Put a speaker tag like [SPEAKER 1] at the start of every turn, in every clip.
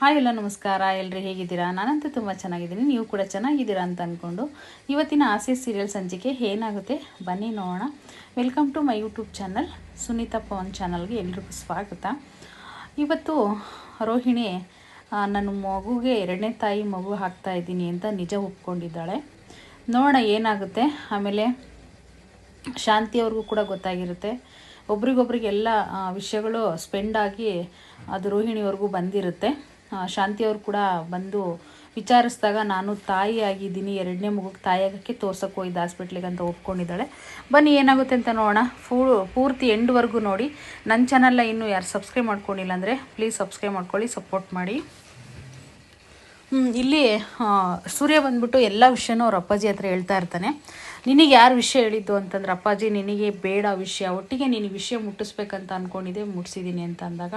[SPEAKER 1] Hi ಎಲ್ಲ ನಮಸ್ಕಾರ. ಎಲ್ಲರೂ ಹೇಗಿದ್ದೀರಾ? ನಾನಂತೂ ತುಂಬ ಚೆನ್ನಾಗಿದ್ದೀನಿ, ನೀವು ಕೂಡ ಚೆನ್ನಾಗಿದ್ದೀರಾ ಅಂತ ಅಂದ್ಕೊಂಡು ಇವತ್ತಿನ ಆಸೆ ಸೀರಿಯಲ್ ಸಂಚಿಕೆ ಏನಾಗುತ್ತೆ ಬನ್ನಿ ನೋಡೋಣ. Welcome to my YouTube channel Sunita Pavan ಚಾನಲ್ಗೆ ಎಲ್ರಿಗೂ ಸ್ವಾಗತ. ಇವತ್ತು ರೋಹಿಣಿ ನನ್ನ ಮಗುಗೆ ಎರಡನೇ ತಾಯಿ ಮಗು ಹಾಕ್ತಾ ಇದ್ದೀನಿ ಅಂತ ನಿಜ ಒಪ್ಕೊಂಡಿದ್ದಾಳೆ. ನೋಡೋಣ ಏನಾಗುತ್ತೆ. ಆಮೇಲೆ ಶಾಂತಿಯವ್ರಿಗೂ ಕೂಡ ಗೊತ್ತಾಗಿರುತ್ತೆ. ಒಬ್ರಿಗೊಬ್ರಿಗೆಲ್ಲ ವಿಷಯಗಳು ಸ್ಪೆಂಡ್ ಆಗಿ ಅದು ರೋಹಿಣಿಯವ್ರಿಗೂ ಬಂದಿರುತ್ತೆ. ಶಾಂತಿಯವ್ರು ಕೂಡ ಬಂದು ವಿಚಾರಿಸಿದಾಗ ನಾನು ತಾಯಿ ಆಗಿದ್ದೀನಿ, ಎರಡನೇ ಮಗುಗೆ ತಾಯಿ ಆಗೋಕ್ಕೆ ತೋರ್ಸೋಕೆ ಹೋಗಿದ್ದೆ ಹಾಸ್ಪಿಟ್ಲಿಗೆ ಅಂತ ಒಪ್ಕೊಂಡಿದ್ದಾಳೆ. ಬನ್ನಿ ಏನಾಗುತ್ತೆ ಅಂತ ನೋಡೋಣ. ಪೂರ್ತಿ ಎಂಡ್ವರೆಗೂ ನೋಡಿ. ನನ್ನ ಚಾನಲ್ನ ಇನ್ನೂ ಯಾರು ಸಬ್ಸ್ಕ್ರೈಬ್ ಮಾಡ್ಕೊಂಡಿಲ್ಲ ಅಂದರೆ ಪ್ಲೀಸ್ ಸಬ್ಸ್ಕ್ರೈಬ್ ಮಾಡ್ಕೊಳ್ಳಿ, ಸಪೋರ್ಟ್ ಮಾಡಿ. ಇಲ್ಲಿ ಸೂರ್ಯ ಬಂದ್ಬಿಟ್ಟು ಎಲ್ಲ ವಿಷಯನೂ ಅವ್ರ ಅಪ್ಪಾಜಿ ಹತ್ರ ಹೇಳ್ತಾ ಇರ್ತಾನೆ. ನಿನಗೆ ಯಾರು ವಿಷಯ ಹೇಳಿದ್ದು ಅಂತಂದ್ರೆ, ಅಪ್ಪಾಜಿ ನಿನಗೆ ಬೇಡ ವಿಷಯ, ಒಟ್ಟಿಗೆ ನೀನು ವಿಷಯ ಮುಟ್ಟಿಸ್ಬೇಕಂತ ಅಂದ್ಕೊಂಡಿದ್ದೆ, ಮುಟ್ಟಿಸಿದ್ದೀನಿ ಅಂತ ಅಂದಾಗ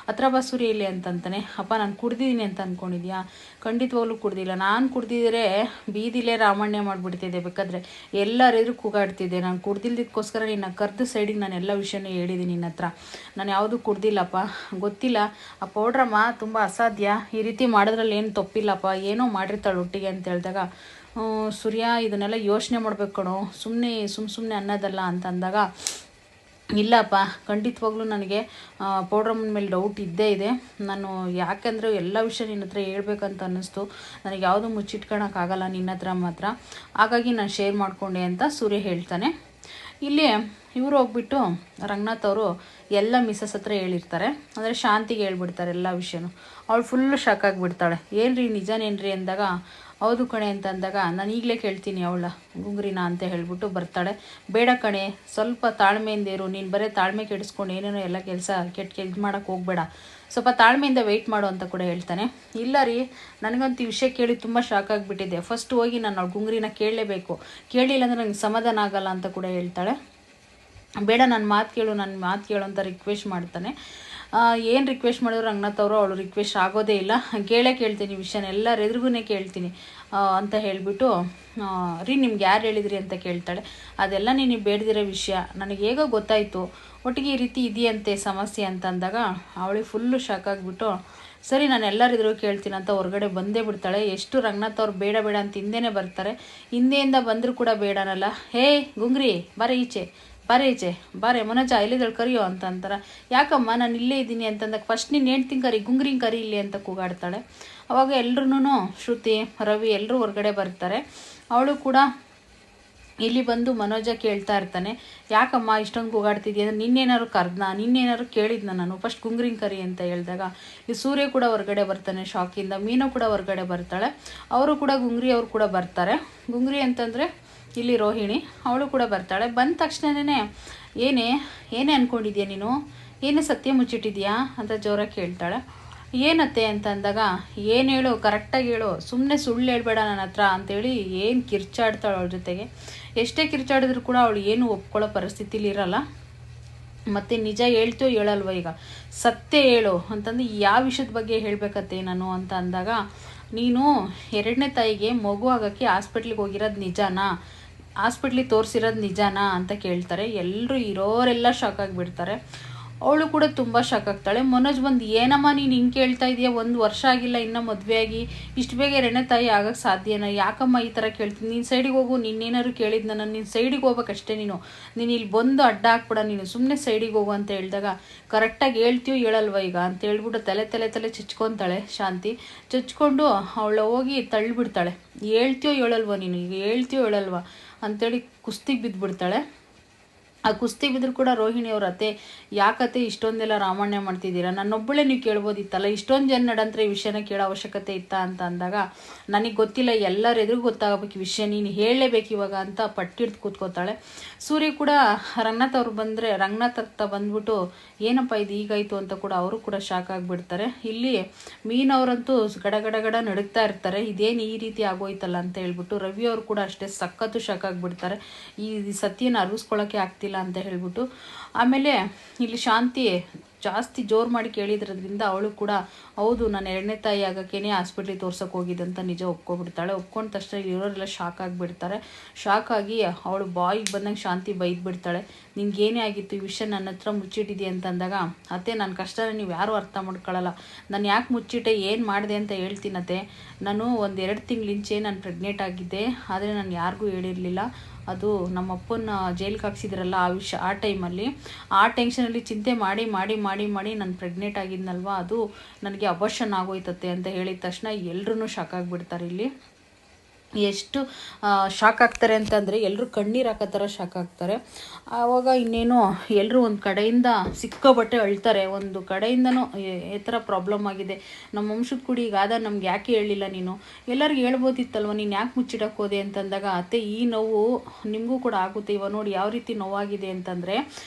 [SPEAKER 1] ಹತ್ರ ಬಾ ಸೂರ್ಯ ಇಲ್ಲಿ ಅಂತಂತಾನೆ. ಅಪ್ಪ ನಾನು ಕುಡ್ದಿದ್ದೀನಿ ಅಂತ ಅಂದ್ಕೊಂಡಿದ್ಯಾ? ಖಂಡಿತವಾಗ್ಲೂ ಕುಡ್ದಿಲ್ಲ. ನಾನು ಕುಡ್ದಿದ್ರೆ ಬೀದಿಲೇ ರಾಮಣ್ಯ ಮಾಡಿಬಿಡ್ತಿದ್ದೆ, ಬೇಕಾದರೆ ಎಲ್ಲರೆದ್ರು ಕೂಗಾಡ್ತಿದ್ದೆ. ನಾನು ಕುಡ್ದಿಲ್ದಕ್ಕೋಸ್ಕರ ನಿನ್ನ ಕರೆದು ಸೈಡಿಗೆ ನಾನು ಎಲ್ಲ ವಿಷಯನೂ ಹೇಳಿದ್ದೀನಿ ನಿನ್ನ ಹತ್ರ. ನಾನು ಯಾವುದೂ ಕುಡ್ದಿಲ್ಲಪ್ಪ, ಗೊತ್ತಿಲ್ಲ ಆ ಪೌಡ್ರಮ್ಮ ತುಂಬ ಅಸಾಧ್ಯ, ಈ ರೀತಿ ಮಾಡೋದ್ರಲ್ಲಿ ಏನು ತಪ್ಪಿಲ್ಲಪ್ಪ, ಏನೋ ಮಾಡಿರ್ತಾಳೆ ಒಟ್ಟಿಗೆ ಅಂತ ಹೇಳಿದಾಗ ಸೂರ್ಯ ಇದನ್ನೆಲ್ಲ ಯೋಚನೆ ಮಾಡ್ಬೇಕು ಕಣೋ, ಸುಮ್ಮನೆ ಅನ್ನೋದಲ್ಲ ಅಂತ ಅಂದಾಗ, ಇಲ್ಲಪ್ಪ ಖಂಡಿತವಾಗ್ಲೂ ನನಗೆ ಪೌಡ್ರಮ್ಮನ ಮೇಲೆ ಡೌಟ್ ಇದ್ದೇ ಇದೆ. ನಾನು ಯಾಕೆಂದರೆ ಎಲ್ಲ ವಿಷಯ ನಿನ್ನ ಹತ್ರ ಹೇಳ್ಬೇಕಂತ ಅನ್ನಿಸ್ತು, ನನಗೆ ಯಾವುದೂ ಮುಚ್ಚಿಟ್ಕೊಳಕ್ಕಾಗಲ್ಲ ನಿನ್ನ ಹತ್ರ ಮಾತ್ರ, ಹಾಗಾಗಿ ನಾನು ಶೇರ್ ಮಾಡಿಕೊಂಡೆ ಅಂತ ಸೂರ್ಯ ಹೇಳ್ತಾನೆ. ಇಲ್ಲಿ ಇವರು ಹೋಗ್ಬಿಟ್ಟು ರಂಗನಾಥ್ ಅವರು ಎಲ್ಲ ಮಿಸ್ಸಸ್ ಹತ್ರ ಹೇಳಿರ್ತಾರೆ, ಅಂದರೆ ಶಾಂತಿಗೆ ಹೇಳ್ಬಿಡ್ತಾರೆ ಎಲ್ಲ ವಿಷಯನೂ. ಅವಳು ಫುಲ್ಲು ಶಾಕ್ ಆಗಿಬಿಡ್ತಾಳೆ. ಏನ್ರಿ ನಿಜನೇನ್ರಿ ಅಂದಾಗ, ಹೌದು ಕಣೆ ಅಂತ ಅಂದಾಗ, ನಾನು ಈಗಲೇ ಕೇಳ್ತೀನಿ ಅವಳ ಗುಂಗ್ರಿನ ಅಂತ ಹೇಳ್ಬಿಟ್ಟು ಬರ್ತಾಳೆ. ಬೇಡ ಕಣೆ, ಸ್ವಲ್ಪ ತಾಳ್ಮೆಯಿಂದ ಇರು, ನೀನು ಬರೀ ತಾಳ್ಮೆ ಕೆಡಿಸ್ಕೊಂಡು ಏನೇನೋ ಎಲ್ಲ ಕೆಲಸ ಕೆಟ್ಟ ಮಾಡೋಕ್ಕೆ ಹೋಗಬೇಡ, ಸ್ವಲ್ಪ ತಾಳ್ಮೆಯಿಂದ ವೆಯ್ಟ್ ಮಾಡು ಅಂತ ಕೂಡ ಹೇಳ್ತಾನೆ. ಇಲ್ಲ ರೀ, ನನಗಂತೂ ಈ ವಿಷಯ ಕೇಳಿ ತುಂಬ ಶಾಕ್ ಆಗಿಬಿಟ್ಟಿದೆ, ಫಸ್ಟ್ ಹೋಗಿ ನಾನು ಅವಳ ಗುಂಗ್ರಿನ ಕೇಳಲೇಬೇಕು, ಕೇಳಿಲ್ಲ ಅಂದರೆ ನನಗೆ ಸಮಾಧಾನ ಆಗಲ್ಲ ಅಂತ ಕೂಡ ಹೇಳ್ತಾಳೆ. ಬೇಡ ನನ್ನ ಮಾತು ಕೇಳು ಅಂತ ರಿಕ್ವೆಸ್ಟ್ ಮಾಡ್ತಾನೆ. ಏನು ರಿಕ್ವೆಸ್ಟ್ ಮಾಡಿದ್ರು ರಂಗನಾಥ್ ಅವರು ಅವಳು ರಿಕ್ವೆಸ್ಟ್ ಆಗೋದೇ ಇಲ್ಲ, ಕೇಳ್ತೀನಿ ವಿಷಯನ, ಎಲ್ಲರ ಎದುರಿಗೂ ಕೇಳ್ತೀನಿ ಅಂತ ಹೇಳಿಬಿಟ್ಟು, ರೀ ನಿಮ್ಗೆ ಯಾರು ಹೇಳಿದ್ರಿ ಅಂತ ಕೇಳ್ತಾಳೆ. ಅದೆಲ್ಲ ನೀನು ಬೇಡದಿರೋ ವಿಷಯ, ನನಗೆ ಹೇಗೋ ಗೊತ್ತಾಯಿತು, ಒಟ್ಟಿಗೆ ಈ ರೀತಿ ಇದೆಯಂತೆ ಸಮಸ್ಯೆ ಅಂತ ಅಂದಾಗ ಅವಳಿಗೆ ಫುಲ್ಲು ಶಾಕ್ ಆಗಿಬಿಟ್ಟು, ಸರಿ ನಾನು ಎಲ್ಲರಿದ್ರು ಕೇಳ್ತೀನಿ ಅಂತ ಹೊರಗಡೆ ಬಂದೇ ಬಿಡ್ತಾಳೆ. ಎಷ್ಟು ರಂಗನಾಥ್ ಅವ್ರು ಬೇಡ ಬೇಡ ಅಂತ ಹಿಂದೆನೇ ಬರ್ತಾರೆ. ಹಿಂದೆಯಿಂದ ಬಂದರೂ ಕೂಡ ಬೇಡನಲ್ಲ. ಹೇ ಗುಂಗ್ರಿ ಬಾರೆ ಈಚೆ, ಬಾರೆ ಮನೋಜ ಎಲ್ಲಿದ್ದಳು ಕರಿಯೋ ಅಂತ ಅಂತಾರೆ. ಯಾಕಮ್ಮ ನಾನು ಇಲ್ಲೇ ಇದ್ದೀನಿ ಅಂತಂದಾಗ, ಫಸ್ಟ್ ನೀನು ಹೇಳ್ತೀನಿ ಕರಿ, ಗುಂಗ್ರಿಂಗ್ ಕರಿ ಇಲ್ಲಿ ಅಂತ ಕೂಗಾಡ್ತಾಳೆ. ಅವಾಗ ಎಲ್ರೂ ಶ್ರುತಿ ರವಿ ಎಲ್ಲರೂ ಹೊರಗಡೆ ಬರ್ತಾರೆ. ಅವಳು ಕೂಡ ಇಲ್ಲಿ ಬಂದು ಮನೋಜ ಕೇಳ್ತಾ ಇರ್ತಾನೆ, ಯಾಕಮ್ಮ ಇಷ್ಟೊಂದು ಕೂಗಾಡ್ತಿದ್ಯಾ ಅಂದರೆ, ನಿನ್ನೇನಾರು ಕೇಳಿದ್ನ ನಾನು, ಫಸ್ಟ್ ಗುಂಗ್ರಿಂಗ್ ಕರಿ ಅಂತ ಹೇಳಿದಾಗ ಈ ಸೂರ್ಯ ಕೂಡ ಹೊರಗಡೆ ಬರ್ತಾನೆ ಶಾಕಿಂದ. ಮೀನು ಕೂಡ ಹೊರಗಡೆ ಬರ್ತಾಳೆ. ಅವರು ಕೂಡ ಗುಂಗ್ರಿ ಅವರು ಕೂಡ ಬರ್ತಾರೆ. ಗುಂಗ್ರಿ ಅಂತಂದರೆ ಇಲ್ಲಿ ರೋಹಿಣಿ, ಅವಳು ಕೂಡ ಬರ್ತಾಳೆ. ಬಂದ ತಕ್ಷಣವೇ ಏನೇ ಅಂದ್ಕೊಂಡಿದ್ಯಾ ನೀನು, ಏನೇ ಸತ್ಯ ಮುಚ್ಚಿಟ್ಟಿದ್ಯಾ ಅಂತ ಜೋರಾಗಿ ಕೇಳ್ತಾಳೆ. ಏನತ್ತೆ ಅಂತ ಅಂದಾಗ, ಏನು ಹೇಳು, ಕರೆಕ್ಟಾಗಿ ಹೇಳು, ಸುಮ್ಮನೆ ಸುಳ್ಳು ಹೇಳ್ಬೇಡ ನನ್ನ ಹತ್ರ ಅಂತೇಳಿ ಏನು ಕಿರ್ಚಾಡ್ತಾಳೆ ಅವಳ ಜೊತೆಗೆ. ಎಷ್ಟೇ ಕಿರ್ಚಾಡಿದ್ರು ಕೂಡ ಅವಳು ಏನು ಒಪ್ಕೊಳ್ಳೋ ಪರಿಸ್ಥಿತಿಲಿ ಇರಲ್ಲ. ಮತ್ತು ನಿಜ ಹೇಳ್ತೀಯೋ ಹೇಳಲ್ವ, ಈಗ ಸತ್ಯ ಹೇಳು ಅಂತಂದು ಯಾವ ವಿಷಯದ ಬಗ್ಗೆ ಹೇಳಬೇಕತ್ತೆ ನಾನು ಅಂತ ಅಂದಾಗ, ನೀನು ಎರಡನೇ ತಾಯಿಗೆ ಮಗು ಆಗೋಕ್ಕೆ ಹಾಸ್ಪಿಟ್ಲಿಗೆ ಹೋಗಿರೋದು ನಿಜಾನಾ, ಹಾಸ್ಪಿಟ್ಲಿಗೆ ತೋರಿಸಿರೋದು ನಿಜಾನಾ ಅಂತ ಕೇಳ್ತಾರೆ. ಎಲ್ಲರೂ ಇರೋರೆಲ್ಲ ಶಾಕ್ ಆಗಿಬಿಡ್ತಾರೆ. ಅವಳು ಕೂಡ ತುಂಬ ಶಾಕ್ ಆಗ್ತಾಳೆ. ಮನೋಜ್ ಬಂದು, ಏನಮ್ಮ ನೀನು ಹಿಂಗೆ ಕೇಳ್ತಾ ಇದೆಯಾ, 1 ವರ್ಷ ಆಗಿಲ್ಲ ಇನ್ನೂ ಮದುವೆಯಾಗಿ, ಇಷ್ಟು ಬೇಗ ಎರಡನೇ ತಾಯಿ ಆಗೋಕ್ಕೆ ಸಾಧ್ಯನಾ, ಯಾಕಮ್ಮ ಈ ಥರ ಕೇಳ್ತೀನಿ, ನೀನು ಸೈಡಿಗೆ ಹೋಗು, ನಿನ್ನೇನಾದ್ರು ಕೇಳಿದ್ ನಾನು, ನೀನು ಸೈಡಿಗೆ ಹೋಗ್ಬೇಕಷ್ಟೇ, ನೀನು ಇಲ್ಲಿ ಬಂದು ಅಡ್ಡ ಹಾಕ್ಬಿಡ, ನೀನು ಸುಮ್ಮನೆ ಸೈಡಿಗೆ ಹೋಗು ಅಂತ ಹೇಳಿದಾಗ, ಕರೆಕ್ಟಾಗಿ ಹೇಳ್ತೀಯೋ ಹೇಳಲ್ವ ಈಗ ಅಂತ ಹೇಳ್ಬಿಟ್ಟು ತಲೆ ಚುಚ್ಕೊತಾಳೆ ಶಾಂತಿ. ಚುಚ್ಕೊಂಡು ಅವಳು ಹೋಗಿ ತಳ್ಳಿಬಿಡ್ತಾಳೆ. ಹೇಳ್ತೀಯೋ ಹೇಳಲ್ವ ನೀನು, ಈಗ ಹೇಳ್ತೀಯೋ ಹೇಳಲ್ವ ಅಂಥೇಳಿ ಕುಸ್ತಿಗೆ ಬಿದ್ದುಬಿಡ್ತಾಳೆ. ಆ ಕುಸ್ತಿ ಬಿದ್ದರೂ ಕೂಡ ರೋಹಿಣಿ ಅವ್ರ ಅತ್ತೆ, ಯಾಕತ್ತೆ ಇಷ್ಟೊಂದೆಲ್ಲ ರಾಮಾಯಣ ಮಾಡ್ತಿದ್ದೀರಾ, ನನ್ನೊಬ್ಬಳೇ ನೀವು ಕೇಳ್ಬೋದಿತ್ತಲ್ಲ, ಇಷ್ಟೊಂದು ಜನ ನಡಂತ್ರ ಈ ವಿಷಯನ ಕೇಳೋ ಅವಶ್ಯಕತೆ ಇತ್ತಾ ಅಂತ ಅಂದಾಗ, ನನಗೆ ಗೊತ್ತಿಲ್ಲ, ಎಲ್ಲರೆದುರಿಗೂ ಗೊತ್ತಾಗಬೇಕು ಈ ವಿಷಯ, ನೀನು ಹೇಳಲೇಬೇಕು ಇವಾಗ ಅಂತ ಪಟ್ಟಿಡ್ದು ಕೂತ್ಕೋತಾಳೆ. ಸೂರ್ಯ ಕೂಡ ರಂಗನಾಥ್ ಹತ್ರ ಬಂದ್ಬಿಟ್ಟು, ಏನಪ್ಪ ಇದು ಹೀಗಾಯಿತು ಅಂತ ಕೂಡ ಅವರು ಕೂಡ ಶಾಕ್ ಆಗಿಬಿಡ್ತಾರೆ. ಇಲ್ಲಿ ಮೀನವರಂತೂ ಗಡ ನಡುಗ್ತಾ ಇರ್ತಾರೆ, ಇದೇನು ಈ ರೀತಿ ಆಗೋಯ್ತಲ್ಲ ಅಂತ ಹೇಳ್ಬಿಟ್ಟು. ರವಿ ಅವರು ಕೂಡ ಅಷ್ಟೇ ಸಖತ್ತು ಶಾಕ್ ಆಗಿಬಿಡ್ತಾರೆ, ಈ ಸತ್ಯನ ಅರಿಸ್ಕೊಳ್ಳೋಕ್ಕೆ ಆಗ್ತಿಲ್ಲ ಅಂತ ಹೇಳ್ಬಿಟ್ಟು. ಆಮೇಲೆ ಇಲ್ಲಿ ಶಾಂತಿ ಜಾಸ್ತಿ ಜೋರು ಮಾಡಿ ಕೇಳಿದ್ರಿಂದ ಅವಳು ಕೂಡ ಹೌದು ನಾನು ಎರಡನೇ ತಾಯಿ ಆಗೋಕ್ಕೇನೆ ಹಾಸ್ಪಿಟ್ಲಿಗೆ ತೋರ್ಸೋಕೆ ಹೋಗಿದ್ದೆ ಅಂತ ನಿಜ ಒಪ್ಕೊಬಿಡ್ತಾಳೆ. ಒಪ್ಕೊಂಡ ತಕ್ಷಣ ಇರೋರೆಲ್ಲ ಶಾಕ್ ಆಗಿಬಿಡ್ತಾರೆ. ಶಾಕ್ ಆಗಿ ಅವಳು ಬಾಯಿಗೆ ಬಂದಂಗೆ ಶಾಂತಿ ಬೈದ್ಬಿಡ್ತಾಳೆ. ನಿನ್ಗೇನೇ ಆಗಿತ್ತು, ಈ ವಿಷಯ ನನ್ನ ಹತ್ರ ಮುಚ್ಚಿಟ್ಟಿದೆ ಅಂತಂದಾಗ, ಅತ್ತೆ ನನ್ನ ಕಷ್ಟನ ನೀವು ಯಾರೂ ಅರ್ಥ ಮಾಡ್ಕೊಳ್ಳಲ್ಲ, ನಾನು ಯಾಕೆ ಮುಚ್ಚಿಟ್ಟೆ ಏನು ಮಾಡಿದೆ ಅಂತ ಹೇಳ್ತೀನತ್ತೆ. ನಾನು 1-2 ತಿಂಗಳಿಂಚೆ ನಾನು ಪ್ರೆಗ್ನೆಂಟ್ ಆಗಿದ್ದೆ, ಆದರೆ ನಾನು ಯಾರಿಗೂ ಹೇಳಿರಲಿಲ್ಲ. ಅದು ನಮ್ಮ ಅಪ್ಪನ ಜೈಲಿಗೆ ಹಾಕ್ಸಿದ್ರಲ್ಲ ಆ ಟೈಮಲ್ಲಿ, ಆ ಟೆನ್ಷನಲ್ಲಿ ಚಿಂತೆ ಮಾಡಿ ಮಾಡಿ ಮಾಡಿ ಮಾಡಿ ನಾನು ಪ್ರೆಗ್ನೆಂಟ್ ಆಗಿದ್ನಲ್ವ, ಅದು ನನಗೆ ಅಬಾರ್ಷನ್ ಆಗೋಯ್ತತ್ತೆ ಅಂತ ಹೇಳಿದ ತಕ್ಷಣ ಎಲ್ಲರೂ ಶಾಕ್ ಆಗಿಬಿಡ್ತಾರೆ. ಇಲ್ಲಿ ಎಷ್ಟು ಶಾಕ್ ಆಗ್ತಾರೆ ಅಂತಂದರೆ ಎಲ್ಲರೂ ಕಣ್ಣೀರು ಹಾಕೋ ಥರ ಶಾಕ್ ಆಗ್ತಾರೆ. ಆವಾಗ ಇನ್ನೇನು ಎಲ್ಲರೂ ಒಂದು ಕಡೆಯಿಂದ ಸಿಕ್ಕಾಬಟ್ಟೆ ಅಳ್ತಾರೆ, ಒಂದು ಕಡೆಯಿಂದನೂ ಈ ಥರ ಪ್ರಾಬ್ಲಮ್ ಆಗಿದೆ ನಮ್ಮ ವಂಶದ ಕುಡಿ ಈಗಾದ, ನಮ್ಗೆ ಯಾಕೆ ಹೇಳಿಲ್ಲ ನೀನು, ಎಲ್ಲರಿಗೂ ಹೇಳ್ಬೋದಿತ್ತಲ್ವ, ನೀನು ಯಾಕೆ ಮುಚ್ಚಿಡಕ್ಕೆ ಹೋದೆ ಅಂತಂದಾಗ, ಅತ್ತೆ ಈ ನೋವು ನಿಮಗೂ ಕೂಡ ಆಗುತ್ತೆ, ಇವಾಗ ನೋಡಿ ಯಾವ ರೀತಿ ನೋವಾಗಿದೆ ಅಂತಂದರೆ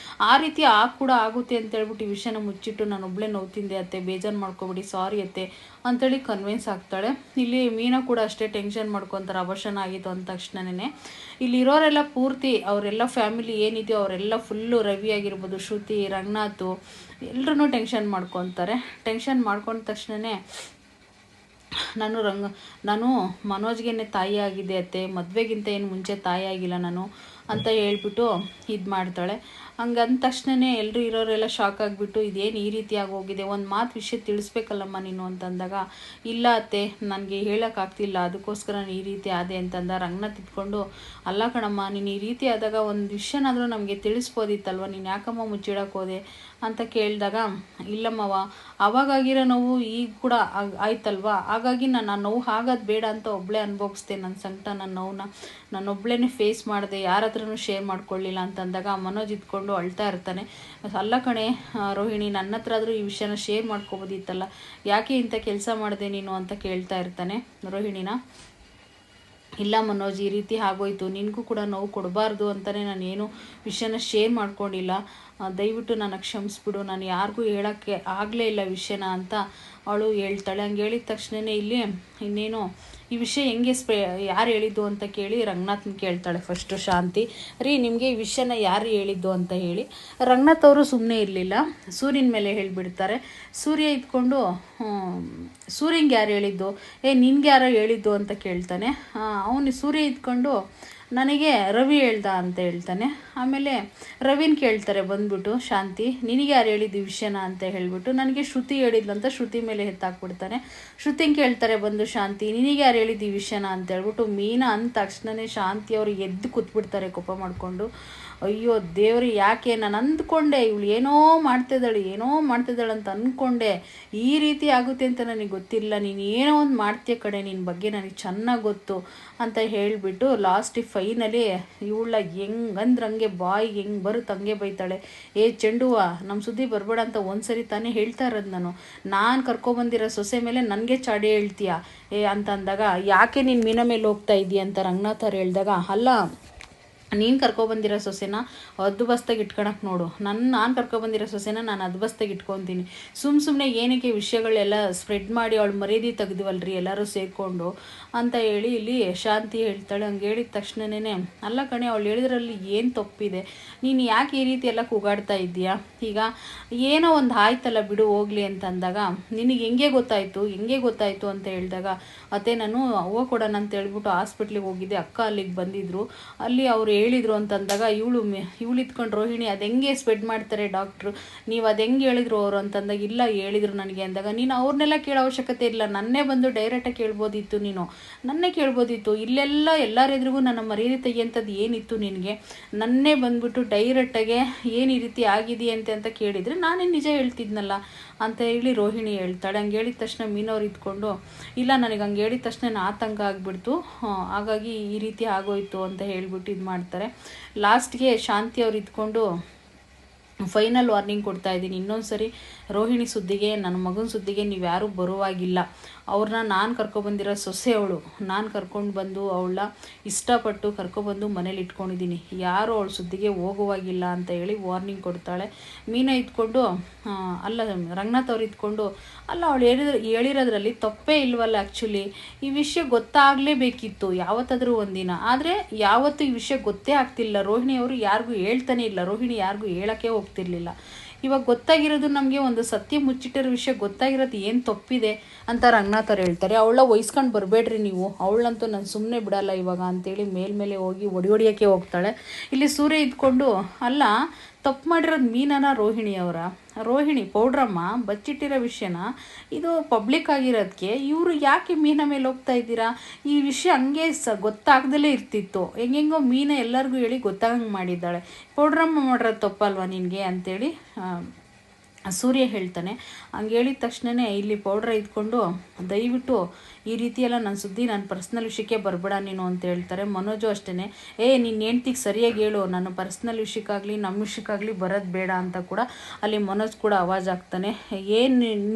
[SPEAKER 1] ಆ ರೀತಿ ಕೂಡ ಆಗುತ್ತೆ ಅಂತೇಳ್ಬಿಟ್ಟು ಈ ವಿಷಯನ ಮುಚ್ಚಿಟ್ಟು ನಾನು ಒಬ್ಬಳೇ ನೋವು ತಿಂದೆ ಅತ್ತೆ, ಬೇಜಾರು ಮಾಡ್ಕೊಬಿಡಿ, ಸಾರಿ ಅತ್ತೆ ಅಂತೇಳಿ ಕನ್ವಿನ್ಸ್ ಆಗ್ತಾಳೆ. ಇಲ್ಲಿ ಮೀನಾ ಕೂಡ ಅಷ್ಟೇ ಟೆನ್ಷನ್ ಮಾಡ್ಕೊತಾರೆ, ಅಬಾರ್ಷನ್ ಆಗಿತ್ತು ಅಂದ ತಕ್ಷಣನೇ. ಇಲ್ಲಿರೋರೆಲ್ಲ ಪೂರ್ತಿ ಅವರೆಲ್ಲ ಫ್ಯಾಮಿಲಿ ಏನಿದೆಯೋ ಅವರೆಲ್ಲ ಫುಲ್ಲು ರವಿ ಆಗಿರ್ಬೋದು, ಶ್ರುತಿ, ರಂಗನಾಥ್ ಎಲ್ಲರೂ ಟೆನ್ಷನ್ ಮಾಡ್ಕೊತಾರೆ. ಟೆನ್ಷನ್ ಮಾಡ್ಕೊಂಡ ತಕ್ಷಣವೇ ನಾನು ಮನೋಜ್ಗೆ ತಾಯಿ ಆಗಿದೆ ಅತ್ತೆ, ಮದುವೆಗಿಂತ ಏನು ಮುಂಚೆ ತಾಯಿ ಆಗಿಲ್ಲ ನಾನು ಅಂತ ಹೇಳ್ಬಿಟ್ಟು ಇದು ಮಾಡ್ತಾಳೆ. ಹಂಗಂದ ತಕ್ಷಣವೇ ಎಲ್ಲರೂ ಇರೋರೆಲ್ಲ ಶಾಕ್ ಆಗಿಬಿಟ್ಟು ಇದೇನು ಈ ರೀತಿ ಆಗೋಗಿದೆ, ಒಂದು ಮಾತು ವಿಷಯ ತಿಳಿಸ್ಬೇಕಲ್ಲಮ್ಮ ನೀನು ಅಂತಂದಾಗ, ಇಲ್ಲ ಅತ್ತೆ ನನಗೆ ಹೇಳೋಕ್ಕಾಗ್ತಿಲ್ಲ, ಅದಕ್ಕೋಸ್ಕರ ನಾನು ಈ ರೀತಿ ಆದೆ ಅಂತಂದ. ರಂಗನಾಥ್ ಇದ್ಕೊಂಡು, ಅಲ್ಲ ಕಣಮ್ಮ ನೀನು ಈ ರೀತಿ ಆದಾಗ ಒಂದು ವಿಷಯನಾದರೂ ನಮಗೆ ತಿಳಿಸ್ಬೋದಿತ್ತಲ್ವ, ನೀನು ಯಾಕಮ್ಮ ಮುಚ್ಚಿಡಕ್ಕೆ ಹೋದೆ ಅಂತ ಕೇಳಿದಾಗ, ಇಲ್ಲಮ್ಮವ ಅವಾಗಾಗಿರೋ ನೋವು ಈಗ ಕೂಡ ಆಯ್ತಲ್ವ, ಹಾಗಾಗಿ ನಾನು ಆ ನೋವು ಆಗೋದು ಬೇಡ ಅಂತ ಒಬ್ಬಳೇ ಅನುಭವಿಸ್ದೆ, ನನ್ನ ಸಂಕಟ ನನ್ನ ನೋವನ್ನ ನಾನೊಬ್ಬಳೇ ಫೇಸ್ ಮಾಡಿದೆ, ಯಾರ ಹತ್ರನೂ ಶೇರ್ ಮಾಡ್ಕೊಳ್ಳಿಲ್ಲ ಅಂತಂದಾಗ ಮನೋಜ್ ಇದ್ಕೊಂಡು ಅಳ್ತಾ ಇರ್ತಾನೆ. ಅಲ್ಲ ಕಣೆ ರೋಹಿಣಿ, ನನ್ನ ಹತ್ರ ಆದರೂ ಈ ವಿಷಯನ ಶೇರ್ ಮಾಡ್ಕೋಬೋದಿತ್ತಲ್ಲ, ಯಾಕೆ ಇಂಥ ಕೆಲಸ ಮಾಡಿದೆ ನೀನು ಅಂತ ಕೇಳ್ತಾ ಇರ್ತಾನೆ ರೋಹಿಣಿನ. ಇಲ್ಲ ಮನೋಜ್ ಈ ರೀತಿ ಆಗೋಯ್ತು, ನಿನಗೂ ಕೂಡ ನೋವು ಕೊಡಬಾರ್ದು ಅಂತಲೇ ನಾನು ಏನು ವಿಷಯನ ಶೇರ್ ಮಾಡ್ಕೊಂಡಿಲ್ಲ, ದಯವಿಟ್ಟು ನನಗೆ ಕ್ಷಮಿಸ್ಬಿಡು, ನಾನು ಯಾರಿಗೂ ಹೇಳೋಕ್ಕೆ ಆಗಲೇ ಇಲ್ಲ ವಿಷಯನ ಅಂತ ಅವಳು ಹೇಳ್ತಾಳೆ. ಹಂಗೆ ಹೇಳಿದ ತಕ್ಷಣವೇ ಇಲ್ಲಿ ಇನ್ನೇನು ಈ ವಿಷಯ ಹೆಂಗೆ ಯಾರು ಹೇಳಿದ್ದು ಅಂತ ಕೇಳಿ ರಂಗನಾಥ್ನ ಕೇಳ್ತಾಳೆ ಫಸ್ಟು ಶಾಂತಿ. ರೀ ನಿಮಗೆ ಈ ವಿಷಯನ ಯಾರು ಹೇಳಿದ್ದು ಅಂತ ಹೇಳಿ. ರಂಗನಾಥ್ ಅವರು ಸುಮ್ಮನೆ ಇರಲಿಲ್ಲ, ಸೂರ್ಯನ ಮೇಲೆ ಹೇಳಿಬಿಡ್ತಾರೆ. ಸೂರ್ಯ ಇದ್ಕೊಂಡು ಸೂರ್ಯಂಗೆ ಯಾರು ಹೇಳಿದ್ದು, ನಿನ್ಗೆ ಯಾರೋ ಹೇಳಿದ್ದು ಅಂತ ಕೇಳ್ತಾನೆ. ಅವನು ಸೂರ್ಯ ಇದ್ಕೊಂಡು ನನಗೆ ರವಿ ಹೇಳ್ದ ಅಂತ ಹೇಳ್ತಾನೆ. ಆಮೇಲೆ ರವಿನ ಕೇಳ್ತಾರೆ ಬಂದ್ಬಿಟ್ಟು ಶಾಂತಿ, ನಿನಗೆ ಯಾರು ಹೇಳಿದ್ದು ಈ ವಿಷಯನ ಅಂತ ಹೇಳ್ಬಿಟ್ಟು, ನನಗೆ ಶ್ರುತಿ ಹೇಳಿದ್ಲಂತ ಶ್ರುತಿ ಮೇಲೆ ಎತ್ತಾಕ್ಬಿಡ್ತಾನೆ. ಶ್ರುತಿನ ಕೇಳ್ತಾರೆ ಬಂದು ಶಾಂತಿ, ನಿನಗೆ ಯಾರು ಹೇಳಿದ್ದು ಈ ವಿಷಯನ ಅಂತ ಹೇಳ್ಬಿಟ್ಟು. ಮೀನಾ ಅಂದ ತಕ್ಷಣವೇ ಶಾಂತಿ ಅವರು ಎದ್ದು ಕೂತ್ಬಿಡ್ತಾರೆ ಕೋಪ ಮಾಡಿಕೊಂಡು. ಅಯ್ಯೋ ದೇವ್ರಿ, ಯಾಕೆ ನಾನು ಅಂದ್ಕೊಂಡೆ ಇವಳು ಏನೋ ಮಾಡ್ತಿದ್ದಾಳೆ ಅಂತ ಅಂದ್ಕೊಂಡೆ, ಈ ರೀತಿ ಆಗುತ್ತೆ ಅಂತ ನನಗೆ ಗೊತ್ತಿಲ್ಲ, ನೀನು ಏನೋ ಒಂದು ಮಾಡ್ತೀಯ ಕಡೆ, ನಿನ್ನ ಬಗ್ಗೆ ನನಗೆ ಚೆನ್ನಾಗಿ ಗೊತ್ತು ಅಂತ ಹೇಳಿಬಿಟ್ಟು ಲಾಸ್ಟಿಗೆ ಫೈನಲಿ ಇವಳ ಹೆಂಗಂದ್ರಂಗೆ ಬಾಯಿಗೆ ಹೆಂಗೆ ಬರುತ್ತೆ ಹಂಗೆ ಬೈತಾಳೆ. ಚೆಂಡುವ ನಮ್ಮ ಸುದ್ದಿ ಬರಬೇಡ ಅಂತ ಒಂದ್ಸರಿ ತಾನೇ ಹೇಳ್ತಾ ಇರೋದು, ನಾನು ಕರ್ಕೊಬಂದಿರೋ ಸೊಸೆ ಮೇಲೆ ನನಗೆ ಚಾಡಿ ಹೇಳ್ತೀಯ ಅಂತ ಅಂದಾಗ, ಯಾಕೆ ನೀನು ಮೀನ ಮೇಲೆ ಹೋಗ್ತಾ ಇದೀಯ ಅಂತ ರಂಗನಾಥ್ ಅವ್ರು ಹೇಳಿದಾಗ, ಅಲ್ಲ ನೀನು ಕರ್ಕೊಬಂದಿರೋ ಸೊಸೆನ ಹದ್ದುಬಸ್ತಾಗಿ ಇಟ್ಕೊಳಕ್ಕೆ ನೋಡು, ನಾನು ಕರ್ಕೊಬಂದಿರೋ ಸೊಸೆನ ನಾನು ಹದ್ದುಬಸ್ತಾಗಿ ಇಟ್ಕೊತೀನಿ, ಸುಮ್ಮನೆ ಏನಕ್ಕೆ ವಿಷಯಗಳೆಲ್ಲ ಸ್ಪ್ರೆಡ್ ಮಾಡಿ ಅವಳು ಮರ್ಯಾದೆ ತೆಗ್ದಿವಲ್ರಿ ಎಲ್ಲರೂ ಸೇರಿಕೊಂಡು ಅಂತ ಹೇಳಿ ಇಲ್ಲಿ ಶಾಂತಿ ಹೇಳ್ತಾಳೆ. ಹಂಗೆ ಹೇಳಿದ ತಕ್ಷಣವೇ, ಅಲ್ಲ ಕಣೆ ಅವಳು ಹೇಳಿದ್ರಲ್ಲಿ ಏನು ತಪ್ಪಿದೆ, ನೀನು ಯಾಕೆ ಈ ರೀತಿ ಎಲ್ಲ ಕೂಗಾಡ್ತಾ ಇದ್ದೀಯಾ, ಈಗ ಏನೋ ಒಂದು ಆಯ್ತಲ್ಲ ಬಿಡು ಹೋಗ್ಲಿ ಅಂತ ಅಂದಾಗ, ನಿನಗೆ ಹೆಂಗೆ ಗೊತ್ತಾಯಿತು ಅಂತ ಹೇಳಿದಾಗ, ಅತ್ತೆ ನಾನು ಅವ್ವ ಕೊಡೋಣ ಅಂತ ಹೇಳ್ಬಿಟ್ಟು ಹಾಸ್ಪಿಟ್ಲಿಗೆ ಹೋಗಿದ್ದೆ, ಅಕ್ಕ ಅಲ್ಲಿಗೆ ಬಂದಿದ್ರು, ಅಲ್ಲಿ ಅವರು ಹೇಳಿದ್ರು ಅಂತಂದಾಗ ಇವಳು ಇತ್ಕೊಂಡು ರೋಹಿಣಿ ಅದು ಹೆಂಗೆ ಸ್ಪ್ರೆಡ್ ಮಾಡ್ತಾರೆ ಡಾಕ್ಟ್ರು, ನೀವು ಅದು ಹೆಂಗೆ ಹೇಳಿದ್ರು ಅವರು ಅಂತಂದಾಗ, ಇಲ್ಲ ಹೇಳಿದ್ರು ನನಗೆ ಅಂದಾಗ, ನೀನು ಅವ್ರನ್ನೆಲ್ಲ ಕೇಳೋ ಅವಶ್ಯಕತೆ ಇಲ್ಲ, ನನ್ನೇ ಬಂದು ಡೈರೆಕ್ಟಾಗಿ ಕೇಳ್ಬೋದಿತ್ತು, ನನ್ನೇ ಕೇಳ್ಬೋದಿತ್ತು, ಇಲ್ಲೆಲ್ಲ ಎಲ್ಲರೆದ್ರಿಗೂ ನನ್ನ ಮರ್ಯಾದೆ ತೆಗಿಯಂಥದ್ದು ಏನಿತ್ತು ನಿನಗೆ, ನನ್ನೇ ಬಂದ್ಬಿಟ್ಟು ಡೈರೆಕ್ಟಾಗೆ ಏನು ಈ ರೀತಿ ಆಗಿದೆಯಂತೆ ಅಂತ ಕೇಳಿದರೆ ನಾನೇ ನಿಜ ಹೇಳ್ತಿದ್ನಲ್ಲ ಅಂತ ಹೇಳಿ ರೋಹಿಣಿ ಹೇಳ್ತಾಳೆ. ಹಂಗೆ ಹೇಳಿದ ತಕ್ಷಣ ಮೀನವ್ರು ಇದ್ಕೊಂಡು, ಇಲ್ಲ ನನಗೆ ಹಂಗೆ ಹೇಳಿದ ತಕ್ಷಣ ಆತಂಕ ಆಗಿಬಿಡ್ತು, ಹಾಗಾಗಿ ಈ ರೀತಿ ಆಗೋಯ್ತು ಅಂತ ಹೇಳ್ಬಿಟ್ಟು ಇದು ಮಾಡ್ತಾರೆ. ಲಾಸ್ಟ್ಗೆ ಶಾಂತಿ ಅವ್ರು ಇದ್ಕೊಂಡು ಫೈನಲ್ ವಾರ್ನಿಂಗ್ ಕೊಡ್ತಾ ಇದ್ದೀನಿ, ಇನ್ನೊಂದು ಸರಿ ರೋಹಿಣಿ ಸುದ್ದಿಗೆ ನನ್ನ ಮಗನ ಸುದ್ದಿಗೆ ನೀವು ಯಾರೂ ಬರುವಾಗಿಲ್ಲ, ಅವ್ರನ್ನ ನಾನು ಕರ್ಕೊಬಂದಿರೋ ಸೊಸೆ ಅವಳು, ನಾನು ಕರ್ಕೊಂಡು ಬಂದು ಅವಳ ಇಷ್ಟಪಟ್ಟು ಕರ್ಕೊಬಂದು ಮನೇಲಿ ಇಟ್ಕೊಂಡಿದ್ದೀನಿ, ಯಾರು ಅವಳ ಸುದ್ದಿಗೆ ಹೋಗುವಾಗಿಲ್ಲ ಅಂತ ಹೇಳಿ ವಾರ್ನಿಂಗ್ ಕೊಡ್ತಾಳೆ. ಮೀನಾ ಇದ್ಕೊಂಡು, ಅಲ್ಲ ರಂಗನಾಥ್ ಅವ್ರು ಇದ್ಕೊಂಡು, ಅಲ್ಲ ಅವಳು ಹೇಳಿರೋದ್ರಲ್ಲಿ ತಪ್ಪೇ ಇಲ್ವಲ್ಲ, ಆ್ಯಕ್ಚುಲಿ ಈ ವಿಷಯ ಗೊತ್ತಾಗಲೇಬೇಕಿತ್ತು ಯಾವತ್ತಾದರೂ ಒಂದಿನ, ಆದರೆ ಯಾವತ್ತೂ ಈ ವಿಷಯ ಗೊತ್ತೇ ಆಗ್ತಿಲ್ಲ, ರೋಹಿಣಿ ಅವರು ಯಾರಿಗೂ ಹೇಳ್ತಾನೆ ಇಲ್ಲ, ರೋಹಿಣಿ ಯಾರಿಗೂ ಹೇಳೋಕ್ಕೆ ಹೋಗ್ತಿರ್ಲಿಲ್ಲ, ಇವಾಗ ಗೊತ್ತಾಗಿರೋದು ನಮಗೆ ಒಂದು ಸತ್ಯ ಮುಚ್ಚಿಟ್ಟಿರೋ ವಿಷಯ ಗೊತ್ತಾಗಿರೋದು ಏನು ತಪ್ಪಿದೆ ಅಂತ ರಂಗನಾಥ್ ಅವ್ರು ಹೇಳ್ತಾರೆ. ಅವಳ ವಹಿಸ್ಕೊಂಡು ಬರಬೇಡ್ರಿ ನೀವು, ಅವಳಂತೂ ನಾನು ಸುಮ್ಮನೆ ಬಿಡಲ್ಲ ಇವಾಗ ಅಂತೇಳಿ ಮೇಲ್ಮೇಲೆ ಹೋಗಿ ಹೊಡಿಯೋಕ್ಕೆ ಹೋಗ್ತಾಳೆ. ಇಲ್ಲಿ ಸೂರ್ಯ ಇದ್ಕೊಂಡು ಅಲ್ಲ ತಪ್ಪು ಮಾಡಿರೋದು ಮೀನನ ರೋಹಿಣಿ ಪೌಡ್ರಮ್ಮ ಬಚ್ಚಿಟ್ಟಿರೋ ವಿಷಯನ ಇದು ಪಬ್ಲಿಕ್ ಆಗಿರೋದಕ್ಕೆ ಇವರು ಯಾಕೆ ಮೀನ ಮೇಲೆ ಹೋಗ್ತಾ ಇದ್ದೀರಾ? ಈ ವಿಷಯ ಹಂಗೆ ಗೊತ್ತಾಗ್ದಲೇ ಇರ್ತಿತ್ತು, ಹೆಂಗೆಂಗೋ ಮೀನ ಎಲ್ಲರಿಗೂ ಹೇಳಿ ಗೊತ್ತಾಗಂಗೆ ಮಾಡಿದ್ದಾಳೆ, ಪೌಡ್ರಮ್ಮ ಮಾಡಿರೋದು ತಪ್ಪಲ್ವಾ ನಿನಗೆ ಅಂತೇಳಿ ಸೂರ್ಯ ಹೇಳ್ತಾನೆ. ಹಂಗೆ ಹೇಳಿದ ತಕ್ಷಣವೇ ಇಲ್ಲಿ ಪೌಡ್ರ ಇದ್ಕೊಂಡು ದಯವಿಟ್ಟು ಈ ರೀತಿಯೆಲ್ಲ ನನ್ನ ಸುದ್ದಿ ನನ್ನ ಪರ್ಸ್ನಲ್ ವಿಷಯಕ್ಕೆ ಬರಬೇಡ ನೀನು ಅಂತ ಹೇಳ್ತಾರೆ. ಮನೋಜು ಅಷ್ಟೇ, ನಿನ್ನ ಹೆಂಡ್ತಿಗೆ ಸರಿಯಾಗಿ ಹೇಳು, ನನ್ನ ಪರ್ಸ್ನಲ್ ವಿಷಯಕ್ಕಾಗಲಿ ನಮ್ಮ ವಿಷಯಕ್ಕಾಗಲಿ ಬರೋದು ಬೇಡ ಅಂತ ಕೂಡ ಅಲ್ಲಿ ಮನೋಜ್ ಕೂಡ ಆವಾಜ್ ಆಗ್ತಾನೆ.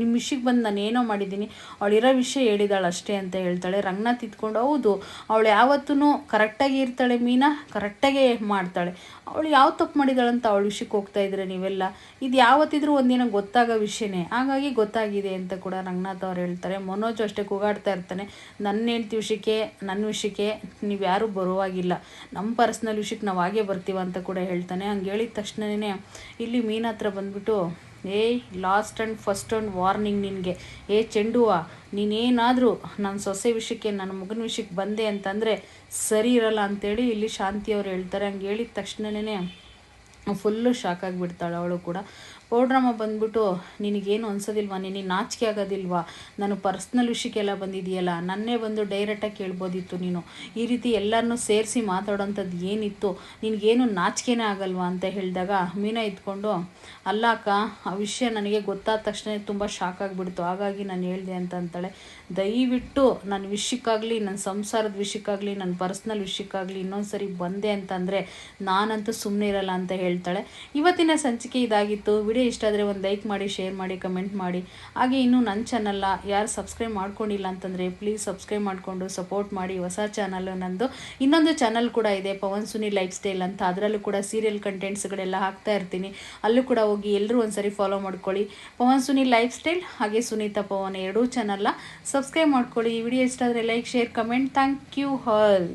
[SPEAKER 1] ನಿಮ್ಮ ವಿಷಯಕ್ಕೆ ಬಂದು ನಾನು ಏನೋ ಮಾಡಿದ್ದೀನಿ, ಅವಳಿರೋ ವಿಷಯ ಹೇಳಿದಾಳೆ ಅಷ್ಟೇ ಅಂತ ಹೇಳ್ತಾಳೆ. ರಂಗನಾಥ್ ಇದ್ಕೊಂಡು ಹೌದು ಅವಳು ಯಾವತ್ತೂ ಕರೆಕ್ಟಾಗಿ ಇರ್ತಾಳೆ, ಮೀನಾ ಕರೆಕ್ಟಾಗೆ ಮಾಡ್ತಾಳೆ, ಅವಳು ಯಾವ ತಪ್ಪು ಮಾಡಿದಾಳಂತ ಅವಳ ವಿಷಯಕ್ಕೆ ಹೋಗ್ತಾ ಇದ್ರೆ ನೀವೆಲ್ಲ, ಇದು ಯಾವತ್ತಿದ್ರೂ ಒಂದಿನ ಗೊತ್ತಾಗೋ ವಿಷಯನೇ, ಹಾಗಾಗಿ ಗೊತ್ತಾಗಿದೆ ಅಂತ ಕೂಡ ರಂಗನಾಥ್ ಅವ್ರು ಹೇಳ್ತಾರೆ. ಮನೋಜ್ ಅಷ್ಟೇ ಕೂಗಾಡ್ತಾ ಇರ್ತಾನೆ, ನನ್ನ ಹೆಂಡ್ತಿ ವಿಷಯಕ್ಕೆ ನನ್ನ ವಿಷಯಕ್ಕೆ ನೀವು ಯಾರೂ ಬರುವಾಗಿಲ್ಲ, ನಮ್ಮ ಪರ್ಸ್ನಲ್ ವಿಷಯಕ್ಕೆ ನಾವು ಹಾಗೆ ಬರ್ತೀವ ಅಂತ ಕೂಡ ಹೇಳ್ತಾನೆ. ಹಂಗೆ ಹೇಳಿದ ತಕ್ಷಣವೇ ಇಲ್ಲಿ ಮೀನ ಹತ್ರ ಬಂದ್ಬಿಟ್ಟು last and first and warning ನಿನಗೆ, ಚೆಂಡುವ ನೀನೇನಾದರೂ ನನ್ನ ಸೊಸೆ ವಿಷಯಕ್ಕೆ ನನ್ನ ಮಗನ ವಿಷಯಕ್ಕೆ ಬಂದೆ ಅಂತಂದರೆ ಸರಿ ಇರಲ್ಲ ಅಂತೇಳಿ ಇಲ್ಲಿ ಶಾಂತಿ ಅವ್ರು ಹೇಳ್ತಾರೆ. ಹಂಗೆ ಹೇಳಿದ ತಕ್ಷಣವೇ ಫುಲ್ಲು ಶಾಕ್ ಆಗಿಬಿಡ್ತಾಳೆ ಅವಳು ಕೂಡ. ಪೌಡ್ರಮ್ಮ ಬಂದ್ಬಿಟ್ಟು ನಿನಗೇನು ಅನ್ಸೋದಿಲ್ವಾ, ನಿನಗೆ ನಾಚಿಕೆ ಆಗೋದಿಲ್ವಾ, ನಾನು ಪರ್ಸ್ನಲ್ ವಿಷಯಕ್ಕೆಲ್ಲ ಬಂದಿದೆಯಲ್ಲ, ನನ್ನೇ ಬಂದು ಡೈರೆಕ್ಟಾಗಿ ಕೇಳ್ಬೋದಿತ್ತು, ನೀನು ಈ ರೀತಿ ಎಲ್ಲರನ್ನೂ ಸೇರಿಸಿ ಮಾತಾಡೋಂಥದ್ದು ಏನಿತ್ತು, ನಿನಗೇನು ನಾಚಿಕೆನೇ ಆಗಲ್ವಾ ಅಂತ ಹೇಳಿದಾಗ ಮೀನಾ ಇದ್ಕೊಂಡು ಅಲ್ಲ ಅಕ್ಕ, ಆ ವಿಷಯ ನನಗೆ ಗೊತ್ತಾದ ತಕ್ಷಣ ತುಂಬ ಶಾಕ್ ಆಗಿಬಿಡ್ತು, ಹಾಗಾಗಿ ನಾನು ಹೇಳಿದೆ ಅಂತ ಅಂತಾಳೆ. ದಯವಿಟ್ಟು ನನ್ನ ವಿಷಯಕ್ಕಾಗಲಿ ನನ್ನ ಸಂಸಾರದ ವಿಷಯಕ್ಕಾಗಲಿ ನನ್ನ ಪರ್ಸ್ನಲ್ ವಿಷಯಕ್ಕಾಗಲಿ ಇನ್ನೊಂದು ಸರಿ ಬಂದೆ ಅಂತಂದರೆ ನಾನಂತೂ ಸುಮ್ಮನೆ ಇರಲ್ಲ ಅಂತ ಹೇಳ್ತಾಳೆ. ಇವತ್ತಿನ ಸಂಚಿಕೆ ಇದಾಗಿತ್ತು. ವಿಡಿಯೋ ಇಷ್ಟ ಆದರೆ ಒಂದು ಲೈಕ್ ಮಾಡಿ, ಶೇರ್ ಮಾಡಿ, ಕಮೆಂಟ್ ಮಾಡಿ. ಹಾಗೆ ಇನ್ನೂ ನನ್ನ ಚಾನಲ್ನ ಯಾರು ಸಬ್ಸ್ಕ್ರೈಬ್ ಮಾಡ್ಕೊಂಡಿಲ್ಲ ಅಂತಂದರೆ ಪ್ಲೀಸ್ ಸಬ್ಸ್ಕ್ರೈಬ್ ಮಾಡಿಕೊಂಡು ಸಪೋರ್ಟ್ ಮಾಡಿ. ಹೊಸ ಚಾನಲ್ಲು ನಂದು ಇನ್ನೊಂದು ಚಾನಲ್ ಕೂಡ ಇದೆ, ಪವನ್ ಸುನಿ ಲೈಫ್ ಸ್ಟೈಲ್ ಅಂತ, ಅದರಲ್ಲೂ ಕೂಡ ಸೀರಿಯಲ್ ಕಂಟೆಂಟ್ಸ್ಗಳೆಲ್ಲ ಹಾಕ್ತಾ ಇರ್ತೀನಿ, ಅಲ್ಲೂ ಕೂಡ ಹೋಗಿ ಎಲ್ಲರೂ ಒಂದ್ಸರಿ ಫಾಲೋ ಮಾಡ್ಕೊಳ್ಳಿ. ಪವನ್ ಸುನಿ ಲೈಫ್ ಸ್ಟೈಲ್ ಹಾಗೆ ಸುನೀತಾ ಪವನ್ ಎರಡೂ ಚಾನಲ್ನ ಸಬ್ಸ್ಕ್ರೈಬ್ ಮಾಡ್ಕೊಳ್ಳಿ. ಈ ವಿಡಿಯೋ ಇಷ್ಟ ಆದರೆ like, share, comment. Thank you all.